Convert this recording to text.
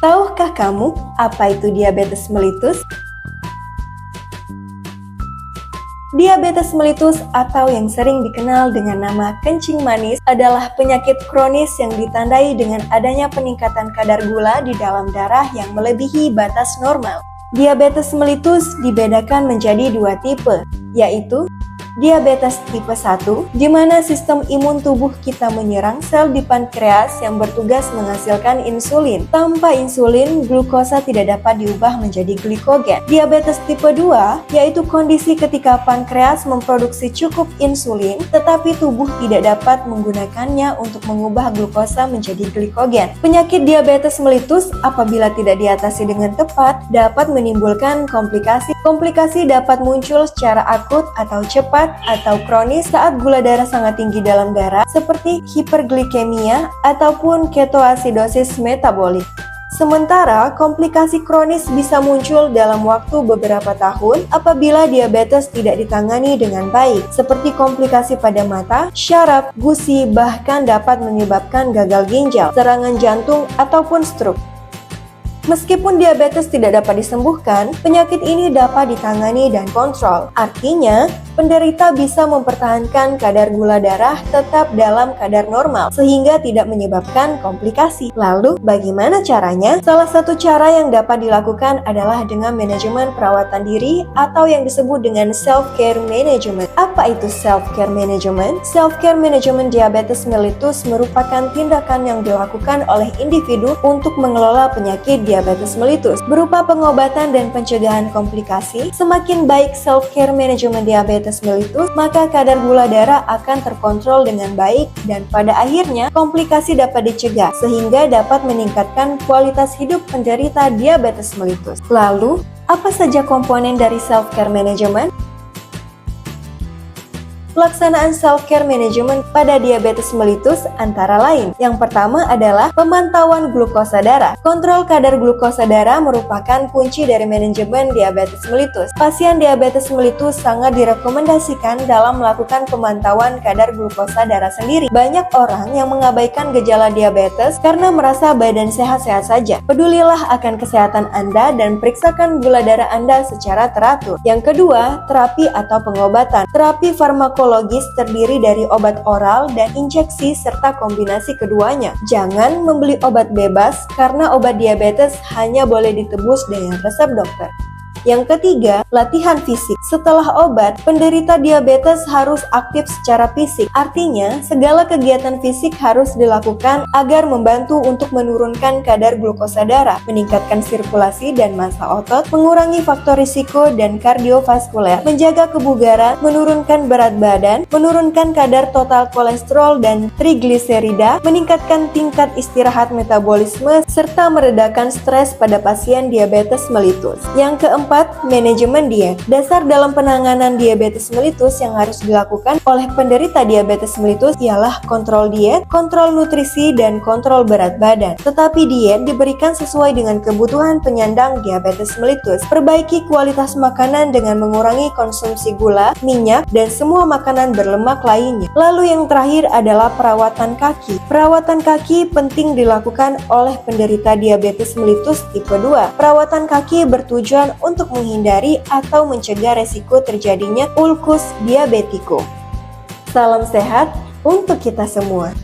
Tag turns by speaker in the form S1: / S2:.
S1: Tahukah kamu apa itu diabetes mellitus? Diabetes mellitus atau yang sering dikenal dengan nama kencing manis adalah penyakit kronis yang ditandai dengan adanya peningkatan kadar gula di dalam darah yang melebihi batas normal. Diabetes mellitus dibedakan menjadi dua tipe, yaitu diabetes tipe 1, di mana sistem imun tubuh kita menyerang sel di pankreas yang bertugas menghasilkan insulin. Tanpa insulin, glukosa tidak dapat diubah menjadi glikogen. Diabetes tipe 2, yaitu kondisi ketika pankreas memproduksi cukup insulin, tetapi tubuh tidak dapat menggunakannya untuk mengubah glukosa menjadi glikogen. Penyakit diabetes mellitus apabila tidak diatasi dengan tepat, dapat menimbulkan komplikasi. Komplikasi dapat muncul secara akut atau cepat atau kronis saat gula darah sangat tinggi dalam darah seperti hiperglikemia ataupun ketoasidosis metabolik. Sementara komplikasi kronis bisa muncul dalam waktu beberapa tahun apabila diabetes tidak ditangani dengan baik, seperti komplikasi pada mata, syaraf, gusi, bahkan dapat menyebabkan gagal ginjal, serangan jantung, ataupun stroke. Meskipun diabetes tidak dapat disembuhkan, penyakit ini dapat ditangani dan kontrol. Artinya, penderita bisa mempertahankan kadar gula darah tetap dalam kadar normal, sehingga tidak menyebabkan komplikasi. Lalu, bagaimana caranya? Salah satu cara yang dapat dilakukan adalah dengan manajemen perawatan diri atau yang disebut dengan self-care management. Apa itu self-care management? Self-care management diabetes mellitus merupakan tindakan yang dilakukan oleh individu untuk mengelola penyakit diabetes mellitus berupa pengobatan dan pencegahan komplikasi. Semakin baik self-care management diabetes mellitus, maka kadar gula darah akan terkontrol dengan baik dan pada akhirnya komplikasi dapat dicegah sehingga dapat meningkatkan kualitas hidup penderita diabetes mellitus. Lalu, apa saja komponen dari self-care management? Pelaksanaan self-care management pada diabetes mellitus antara lain. Yang pertama adalah pemantauan glukosa darah. Kontrol kadar glukosa darah merupakan kunci dari manajemen diabetes mellitus. Pasien diabetes mellitus sangat direkomendasikan dalam melakukan pemantauan kadar glukosa darah sendiri. Banyak orang yang mengabaikan gejala diabetes karena merasa badan sehat-sehat saja. Pedulilah akan kesehatan Anda dan periksakan gula darah Anda secara teratur. Yang kedua, terapi atau pengobatan. Terapi farmakologis terdiri dari obat oral dan injeksi serta kombinasi keduanya. Jangan membeli obat bebas karena obat diabetes hanya boleh ditebus dengan resep dokter. Yang ketiga, latihan fisik. Setelah obat, penderita diabetes harus aktif secara fisik. Artinya, segala kegiatan fisik harus dilakukan agar membantu untuk menurunkan kadar glukosa darah, meningkatkan sirkulasi dan massa otot, mengurangi faktor risiko dan kardiovaskuler, menjaga kebugaran, menurunkan berat badan, menurunkan kadar total kolesterol dan trigliserida, meningkatkan tingkat istirahat metabolisme, serta meredakan stres pada pasien diabetes mellitus. Yang keempat, manajemen diet. Dasar dalam penanganan diabetes mellitus yang harus dilakukan oleh penderita diabetes mellitus ialah kontrol diet, kontrol nutrisi, dan kontrol berat badan. Tetapi diet diberikan sesuai dengan kebutuhan penyandang diabetes mellitus. Perbaiki kualitas makanan dengan mengurangi konsumsi gula, minyak, dan semua makanan berlemak lainnya. Lalu yang terakhir adalah perawatan kaki. Perawatan kaki penting dilakukan oleh penderita diabetes mellitus tipe 2. Perawatan kaki bertujuan untuk menghindari atau mencegah resiko terjadinya ulkus diabetiko. Salam sehat untuk kita semua.